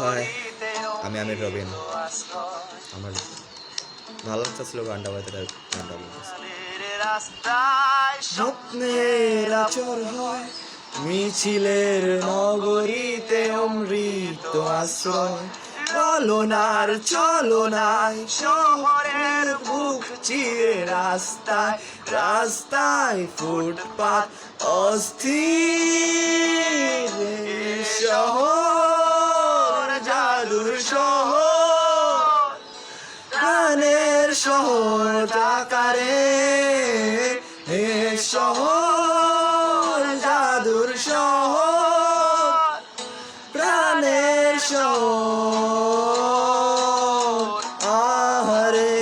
High, আমি আমির রবিন। আমার ভালো লাগতেছিল গানটা বাজতে, তাই গানটা বলতেছি। স্বপ্নের আচর হয় মিছিলের নগরীতে অমৃত আশ্রয়, চলনার চলনায় শহরের বুক চিরে রাস্তায় রাস্তায় ফুটপাত অস্থির শহর, জাদুর শহর, প্রাণের শহর আকারে হে শহর, জাদুর শহর, প্রাণের শহর। আহারে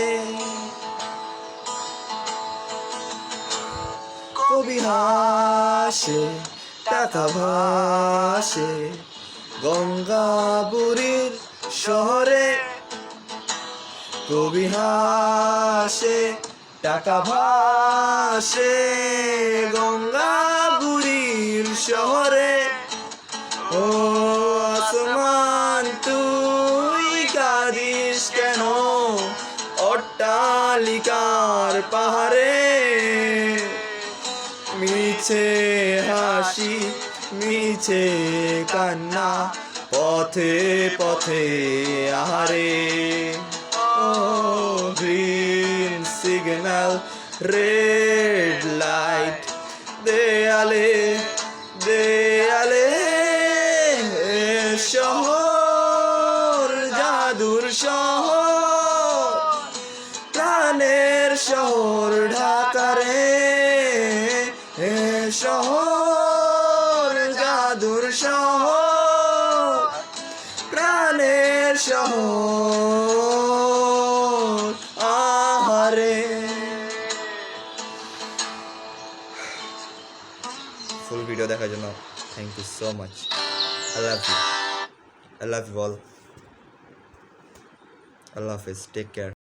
কবি হাসে, টাকা ভাসে গঙ্গাবুড়ির শহরে, কবি হাসে, টাকা ভাসে গঙ্গাবুড়ির শহরে। ও আসমান তুই কাঁদিস কেন অট্টালিকার পাহাড়ে, মিছে হাসি মিছে কান্না পথে পথে আহারে। ও গ্রিন সিগন্যাল রেড লাইট দেয়ালে দেয়ালে শহর, জাদুর শহর, প্রাণের শহর ঢাকারে শহর, জাদুর শহর, প্রাণের শহর। আহারে ফুল ভিডিও দেখার জন্য thank you so much. I love you. I love you all. Allah Hafiz. Take care.